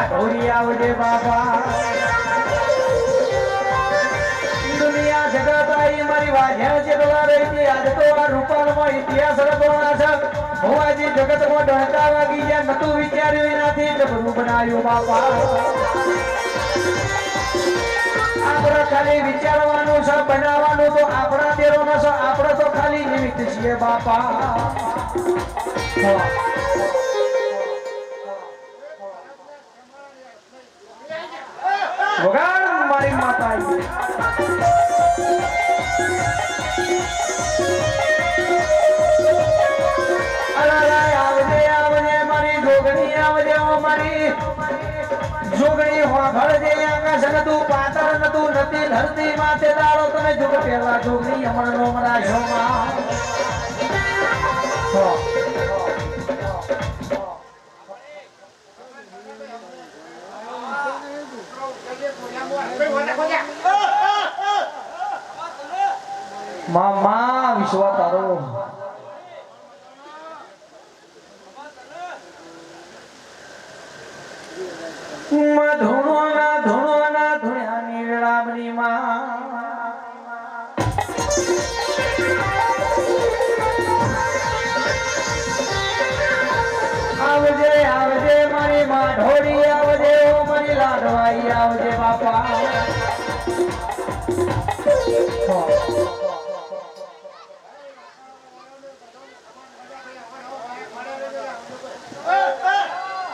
ઢોરી આવજે બાપા દુનિયા જગત આઈ મારી વાજ્યા છે દોરા રહી આજ તો આ રૂપાલમાં ઇતિહાસ રચવાના છે ભુવાજી જગતમાં ડણકા વાગી ગયા નતું વિચાર્યું એનાથી જબરું બનાવ્યું બાપા આપણે ખાલી વિચારવાનું છે બનાવવાનું તો આપણા દેરોનો છે આપણે તો ખાલી નિમિત્ત છીએ બાપા વગાડ મારી માતા આવજે આવજે મારી જોગણી આવજે મારી જોગણી હોભળજે આકાશ નતું પાતળ નતું નથી ધરતી માથે દાડો તમે જુગ પહેલા જોગણી હમણાં નો મરાશો માં મામા વિશ્વા તારો ધૂણોના ધૂણ્યાની વેળામણી માં આવજે આવજે મારી માં ઢોળી આવજે ઓ મારી લાડવાઈ આવજે બાપા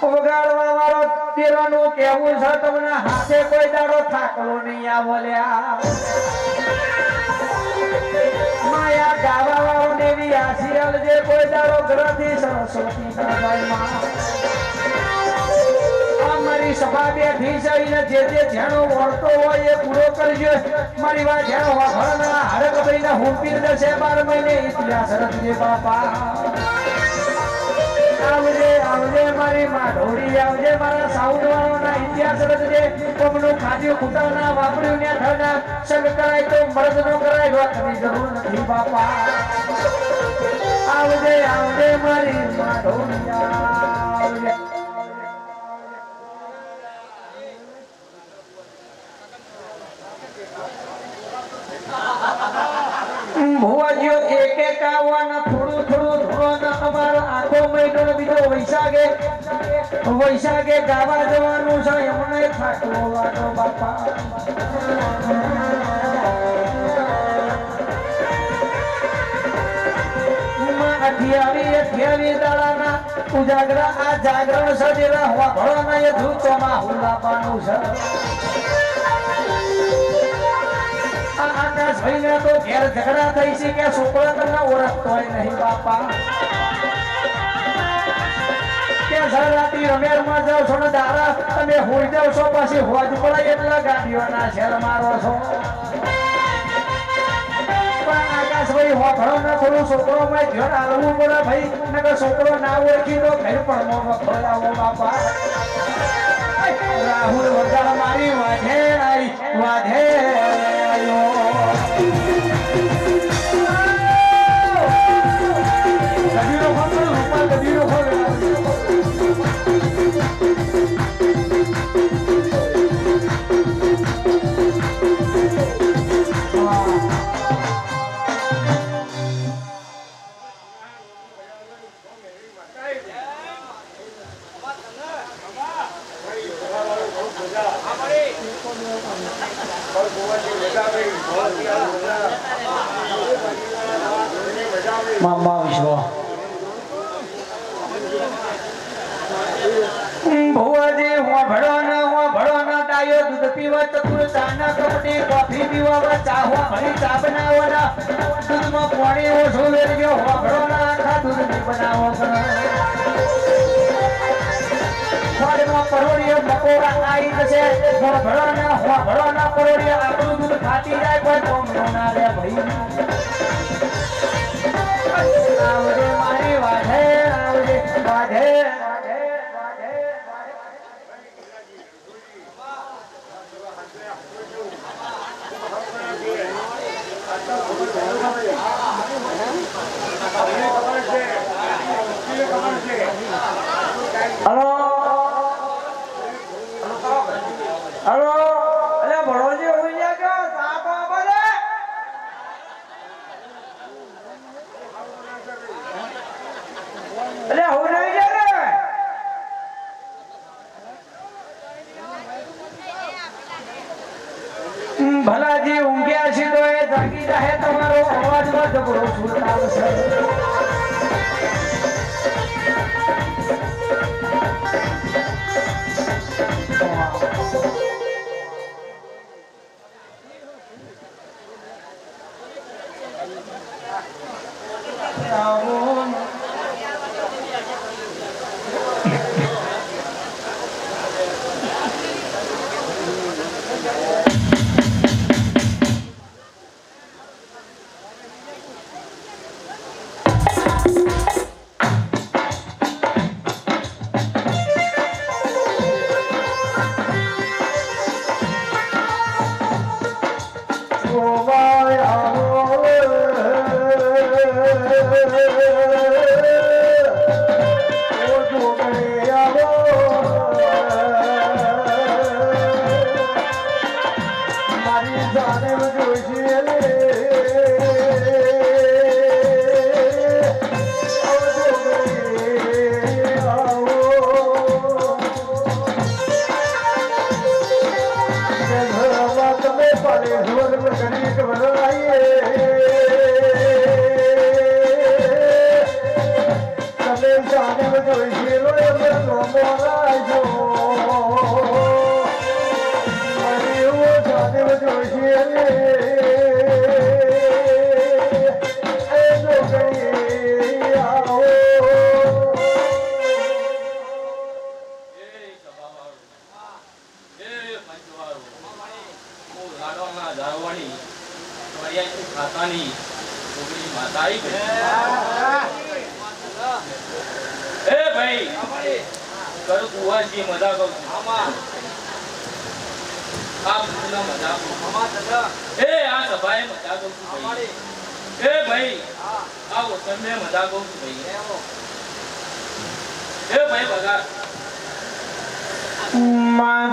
વગાડવા વાળો તેરાનું કેવું છે તમને હાથે કોઈ દાડો થાકલો નહીં આવલ્યા માયા ગાવા વાળો દેવી આસી આવજે કોઈ દાડો ગ્રહથી સરસ્વતી મારી સભા બેઠી છે જે જેનો વળતો હોય એ પૂરો કરજો મારી વાત જેનો વાફળના હરક ભાઈને હુંપી દેશે 12 મહિને ઇતિહાસ રચજે બાપા આવજે આવજે મારી માં ઢોળી આવજે મારા સાઉન્ડ વાળાના ઇતિહાસ રચજે કોમનું ખાધ્યું ખૂટાના વાપર્યું ને થના સંગ કરાય તો મર્દ નો કરાય વાતની જરૂર નથી બાપા આવજે આવજે મારી માં ઢોળી આવજે ભુવાજીઓ એક એક આવવાના થોડું થોડું ધોવાના અમારા આખો મહિનો બીજો વૈશાખે ગાવા જવાનું છે એમને થાકવો વાળો બાપા અઠ્યાવી દાડાના ઉજાગરા આ જાગરણ સજેલા હોવા ભળવાના એ ધૂતોમાં હુલાવાનું છે આકાશ ભાઈને તો ઘેર ઝઘડા થઈ છે કે છોકરો તમને ઓળખતો નહીં બાપા કે રાતી રમેરમાં જાવ છો ને દારા તમે હોઈ જાવ છો પછી હોજ પડાય એટલા ગાડીઓના શેર મારો છો પણ આકાશભાઈ હોભળો ને થોડું છોકરો માં ધ્યાન આલવું પડે ભાઈ નકર છોકરો ના ઓળખી તો ઘર પણ મોનો ખોલાવો બાપા રાહુલ વગર મારી વાધે આઈ વાધે મામા વિશ્વા ભુવાજી હું ભળો ના ડાયો દૂધ પીવા ચતુર ચાના કપટી કોફી પીવા ચાહવા ભરી ચા બનાવવાના દૂધમાં પાણી ઓછું વેરજો ભળો ના આખા દૂધ ની બનાવો ફળમાં પરોડીએ મકોડા આવી જશે ભળો ના પરોડીએ આપણું દૂધ ખાતી જાય કોઈ કોમનો ના રે ભાઈ આવજે મારી વાધે આવજે વાધે હલો અલે ભણોજી હોઈ ગયા કે સાપ આબલે અલે હું નહીં ગયા રે ભલાજી ઊંઘ્યા છે તો એ જાગી જાય તમારો અવાજ માં જબરો સુર આવશે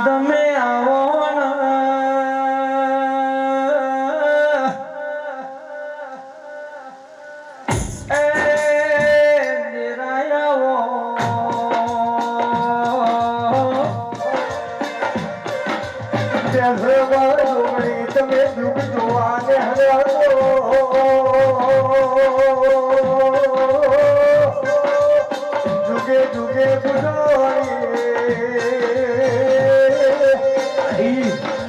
તમે આવો તમે દુઃખ જોવાને જુગે જુગે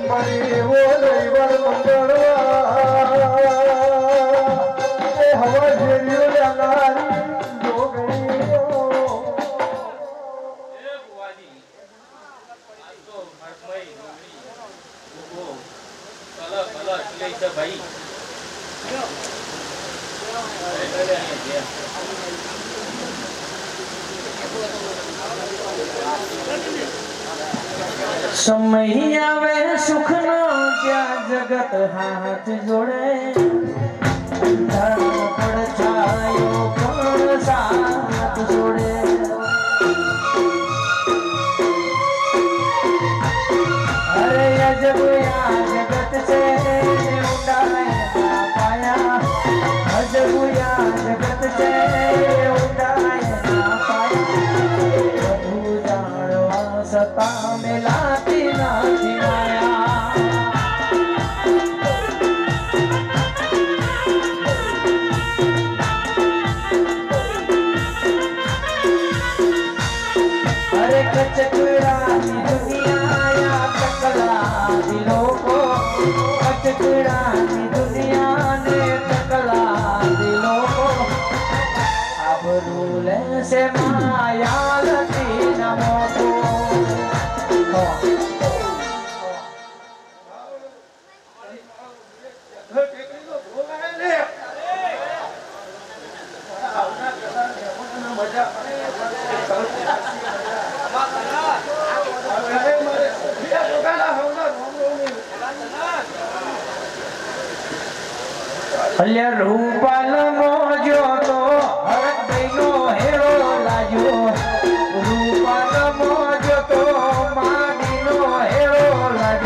મારી એવો રવિવાર મંગળવાર હવા જેરીઓ લાલારી ભાઈ સમય આવે સુખનો ત્યાં જગત હાથ જોડે ધર્મ પડછાયો પણ સાથ જોડે અરે અજબ આ જગત છે ઉડાયા પાયા અજબ આ જગત છે ઉડાયા પાયા બધું જાણવા સતા મેલાતી નથી માયા અરે કચકડાની દુનિયા ટકલાથી લોકો કચકડાની દુનિયાને ટકલાથી લોકો આબરૂ લેશે માયા લતી નમો અલ્યા રૂપાલ મોજો તો હરકભાઈનો હેરો લાગ્યો રૂપાલ મોજો તો માડીનો હેરો લાગ્યો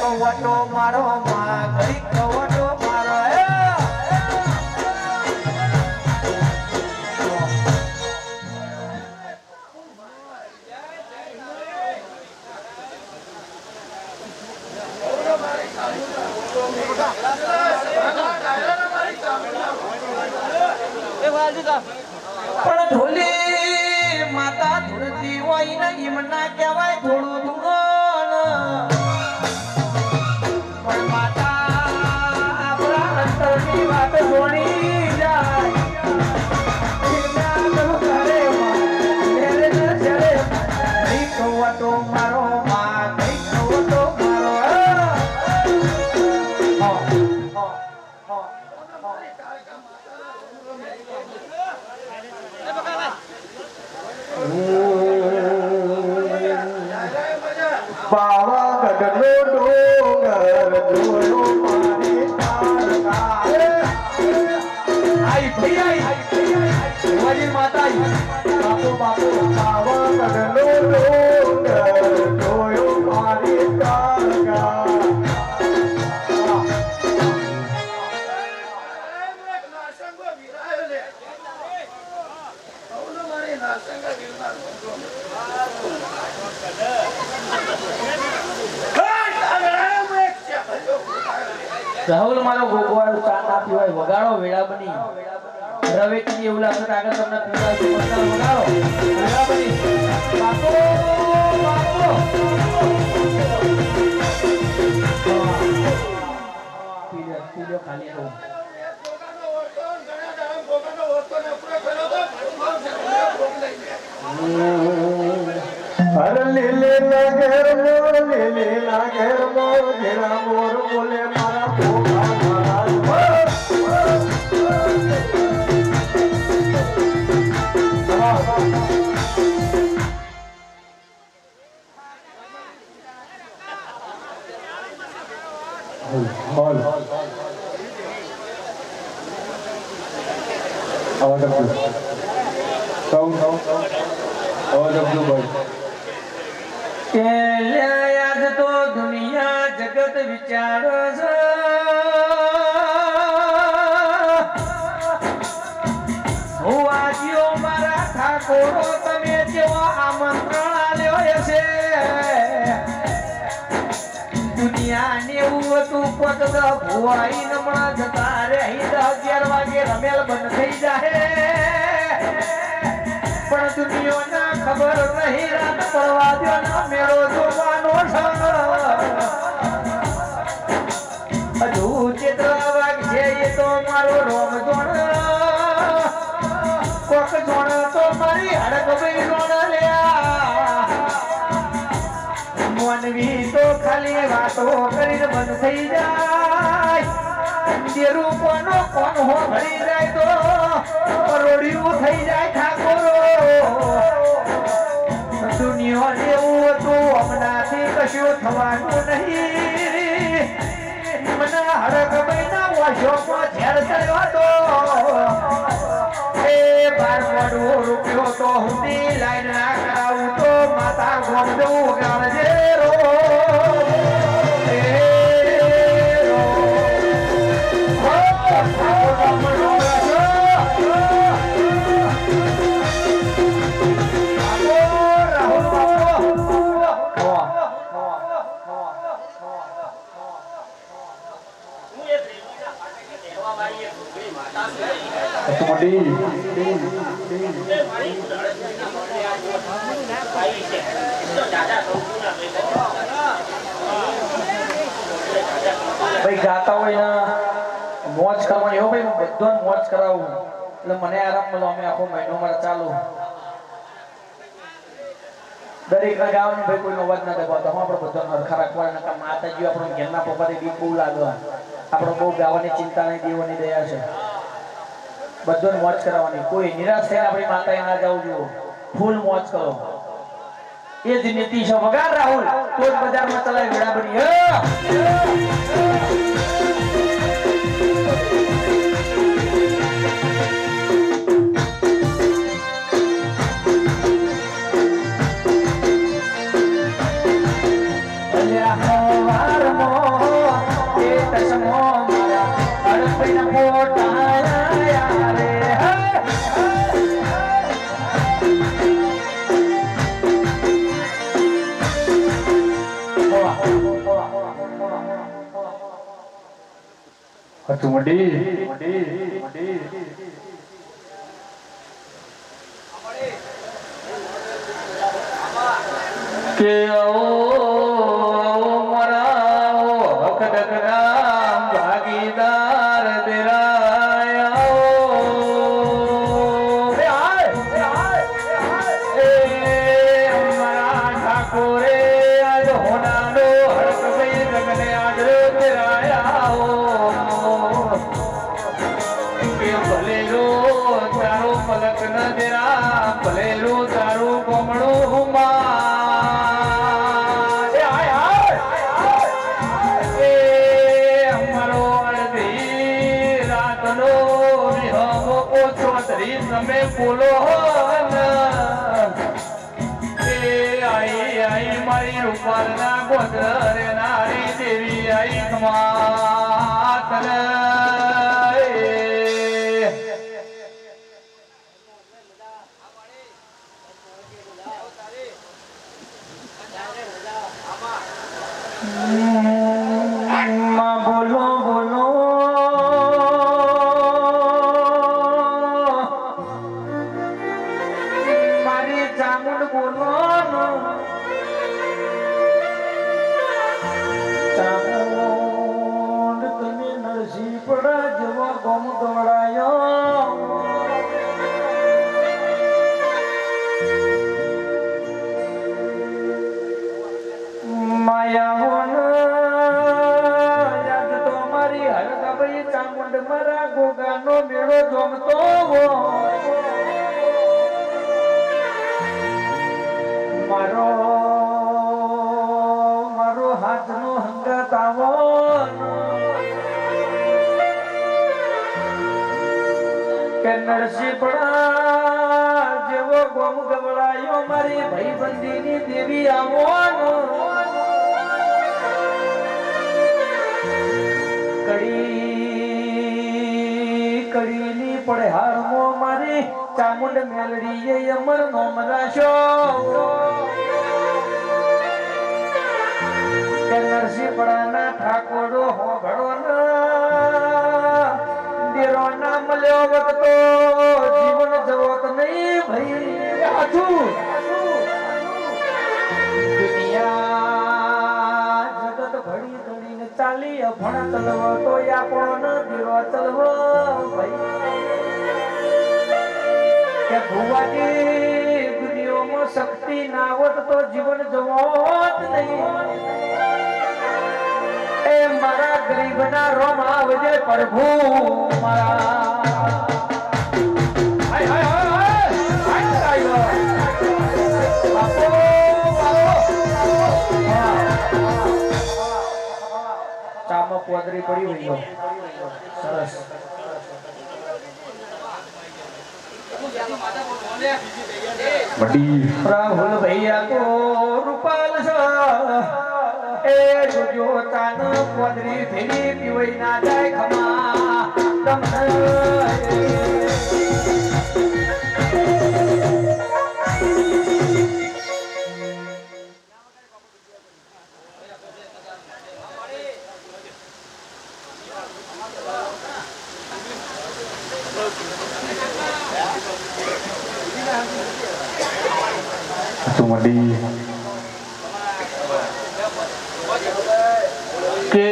કવટો મારો માં ઘડી કવટો મારો પણ ઢોલી માતા ધૂળતી હોય ને એમ ના કહેવાય થોડું ધૂળ પણ માતા આપણા અંતરની વાત જોડી જાય કવટો મારો માં કઈ કવટો પાવાગઢનો ડોંગર જોયો મારી આઈ ભૈયા માતા બાપો બાપો પાવાગઢનો ડોંગર જોયો મારી તારકા રાહુલ મારો ગોગવાળો ચા ના પીવાય વગાડો વેળા બની રવેચની એવું લાગે આગળ તમને પીવાય વગાડો વેળા બની બાપો બાપો પીલો ખાલી તો હર લીલે નગર મો ઘેરા મોર બોલે મારા ભોગા યાદ તો દુનિયા જગત વિચારો છે હું આજ્યો મારા ઠાકોરો તમે જેવો આમંત્રણ આલ્યો હશે દુનિયાને એવું હતું પતદ ભુવાઈ નમણા જતા રે 11 વાગે રમેલ બંધ થઈ જાય પણ દુનિયાના ખબર નહીં રાત પડવા દો ના મેળો જોવાનો હજુ ચિત્ર વાગ છે એ તો મારો રોમ જોણ કોક જોણ તો મારી હડક ભાઈ જોણ લ્યા મોનવી તો ખાલી વાતો કરીને બંધ થઈ જાય દેરું કોનો કોણ હો ભરી જાય તો કરોડિયું થઈ જાય ઠાકોરો દુનિયા જેવું હતું હમણાંથી કશું થવાનું નહીં મને હડક મહિના વર્ષોમાં ઝેર ચડ્યો હતો એ 12 રૂપિયો તો હુંડી લાઈન ના કરાવું તો માતા ગોમ જવું ગાળજે રો ભાઈ ગાતા હોય મોજ કરવાની હો ભાઈ બધો મોજ કરાવું એટલે મને આરામ મળો અમે આખો મહિનો મારે ચાલુ દરેક ના ગાવાની ભાઈ કોઈનો અવાજ ના દબાવતો આપણે બધો હરખા રાખવાના નકા માતાજી આપણો ઘેરના પપ્પાથી દીપ બહુ લાગવા આપણો બહુ ગાવાની ચિંતા નહીં દેવાની દયા છે બધોને મોજ કરાવવાની કોઈ નિરાશ થઈને આપણી માતાએ ના જવું જોઈએ ફૂલ મોજ કરો એ જ નીતિ છે વગાડ રાહુલ તો જ બજારમાં ચલાય વેળા બની હવાર મો હચુમડી કે ભાગીદાર ઠાકોરે આજ હોનાનો હડક ભાઈ રગને આદરો ભલેરો તારો પલક ન દેરા ભલેરો તારું કોમણું તમે બોલો આઈ મારી રૂપાલ ના ગોદર નારી દેવી આઈ માતર બોલો બોલો મારા ગોગાનો મેળો જમતો મારો મારો હાથનો હંગાત આવો કે નરસિંહપડા જેવો ગોમ ગવડાયો મારી ભાઈબંધીની દેવી આવો કડીની પડે હારમો મારી ચામુંડ મેલડીએ અમર નો મરાશો કે નરસિંહપડાના ઠાકોરો હોભળો ના દેરો ના મળ્યો વખતો જીવન જવત નહીં ભાઈ આછું દુનિયા જગત ઘડી ઘડીને ચાલી અભણ ચલવો તો આપણો દેરો ચલવો કે ભુવાજી દુનિયામાં શક્તિ ના હોત તો જીવન જવત નહીં એ મારા ગરીબના રોમ આવજે પ્રભુ મારા હાય હાય હાય હાય બાપો ચામાં પોદરી પડી હોય સરસ રાહુલ ભૈયા તો રૂપાલ એ જોજો તાન પોદરી થેલી પીવઈ ના જાય ખમા તુમડી કે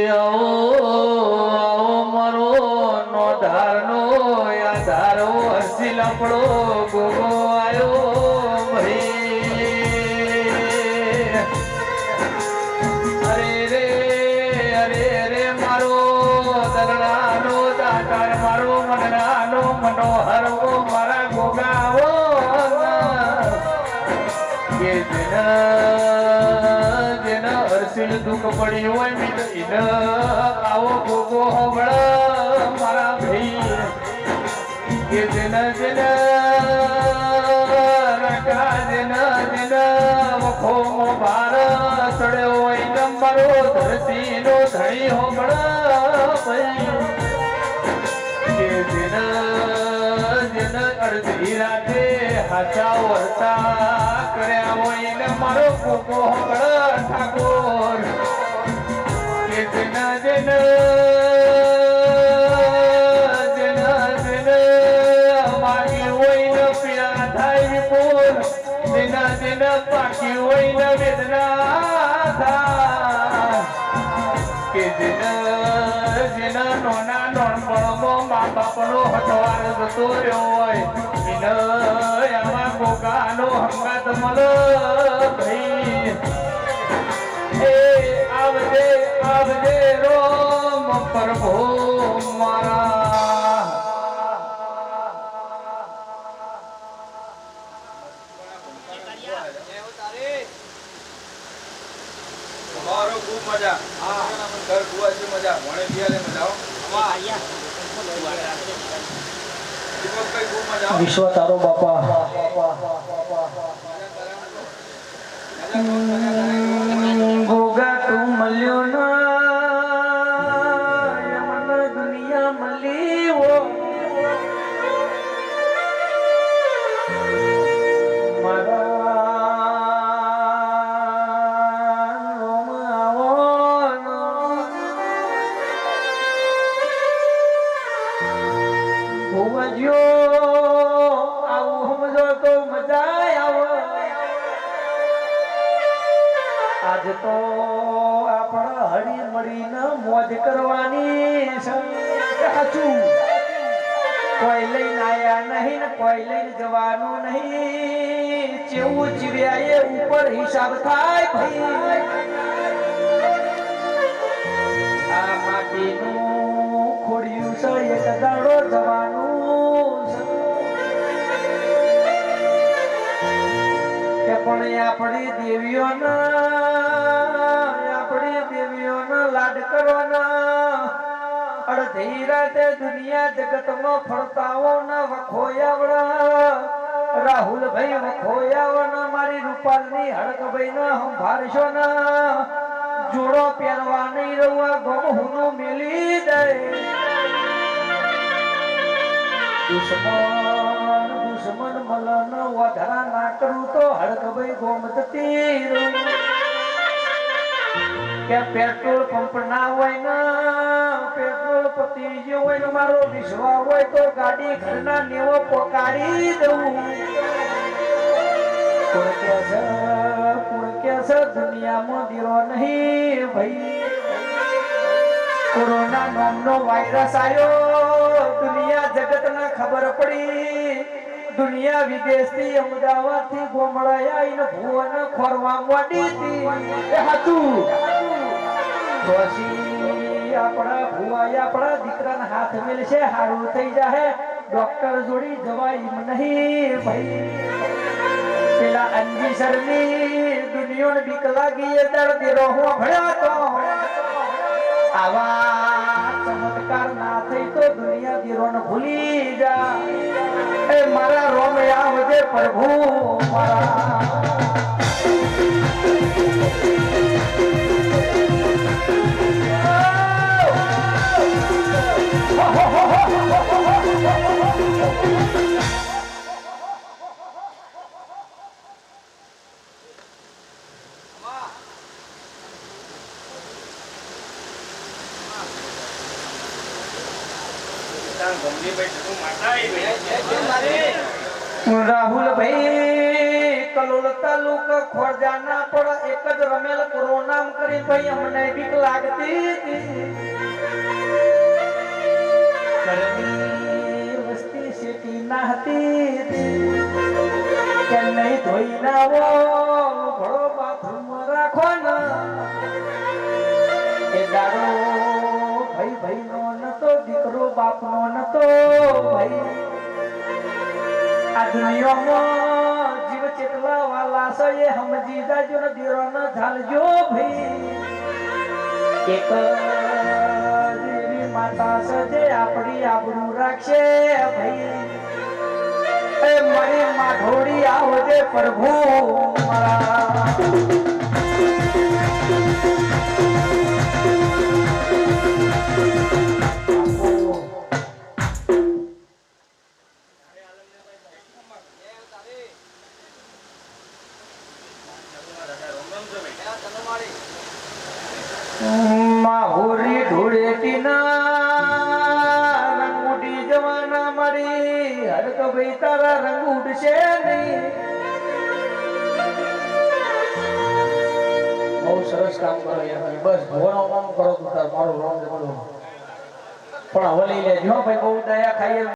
મારો નો ધારનો ધારો હસી લપડો ગોગો આયો અરે રે મારો દરડાનો દાતાર મારો મનડાનો મનોહર મારા ગોગાઓ કે જેના અરસીલ દુઃખ પડ્યું હોય મિલ આવો ગોગો હોબળ મારા ભાઈ કે જેના રકા જેના વખો ભાર સડ્યો હોય મારો ધરતીનો ધણી હોબળ ભાઈ કે જેના અડધી રાતે હાચા વર્તા કર્યા હોય ને મારો ગોગો હોબળ ઠાકોર કે જેના વેદના થાય કે જેના નોના નોનપણમાં મા બાપનો હટવાર જતો રહ્યો હોય એને આમાં કોકાનો હંગાત મળે ભાઈ એ આવજે આવજે રોમ પ્રભુ મારા મારો ખૂબ મજા હા ઘર કુવા છે મજા વણે બિયાલે મજા ખૂબ મજા વિશ્વ તારો બાપા ગોગા તું મળ્યો ના મને દુનિયા મળી હો આજ તો આપણે હળી મળીને મોજ કરવાની છે સાચું કોઈ લઈને આયા નહીં ને કોઈ લઈને જવાનું નહીં જેવું જીવ્યા એ ઉપર હિસાબ થાય ભાઈ આ માટીનું ખોડિયું છે એક દાડો જવાનું છે પણ આપણી દેવીઓનો લાડ કરવાના અડધી રાતે દુનિયા જગતમાં ફરતાઓ ના વખોયાવડા રાહુલભાઈ વખોયાવના મારી રૂપાલની હડકભાઈ ના સંભાળશો ના જોડો પહેરવા નહીં રહું ગમ હું મેલી દે દુશ્મન મલન વધારા ના કરું તો હડકભાઈ ગોમતી કે પેટ્રોલ પંપ ના હોય ને પેટ્રોલ પતી ગયો હોય ને મારો વિશ્વાસ હોય તો ગાડી ઘરના નેવો પોકારી દઉં કોણ કે છે દુનિયામાં દીરો નહીં ભાઈ કોરોના નામનો વાયરસ આવ્યો દુનિયા જગતને ખબર પડી દુનિયા વિદેશથી અમદાવાદ થી ગોમડાયા ને ભુવન ખોરવા માંડી હતી એ હતું પછી આપણા ભુવાએ આપણા દીકરાના હાથ મેલશે હારું થઈ જાહે ડોક્ટર જોડી જવાય નહીં ભાઈ પેલા અંજીસરની દુનિયાને બીક લાગી એ દર્દી રોહો ભળ્યો તો આવા ચમત્કાર ના થઈ તો દુનિયા દીરોને ભૂલી જા એ મારા રોમ આવજે પ્રભુ મારા રાહુલભાઈ કલોલ તાલુકા ખોરજાના પણ એક જ રમેલ કોરોના કરી ભાઈ અમને બીક લાગતી હતી વસ્તી સેટી ના હતી કે નહીં ધોઈ ના હો ઘડો બાથરૂમ રાખો ને એ દાડો ભાઈ નો નતો દીકરો બાપ નો નતો ભાઈ આ દુનિયામાં જીવ ચેટલા વાલા છે એ સમજી જાજો ને દીરો ન ઝાલજો ભાઈ એક દેવી માતા છે જે આપણી આબરૂ રાખશે ભાઈ એ મારી માઢોડી આવજે પ્રભુ મારા માહોરી ઢોળેટી ના રંગ ઉડી જવાના મારી હરક ભાઈ તારા રંગ ઉડશે નહીં સરસ કામ કરો યાર બસ ભોનો કામ કરો તું તાર મારું રોમ જમણું પણ હવે લઈ લેજો ભાઈ બહુ દયા ખાઈએ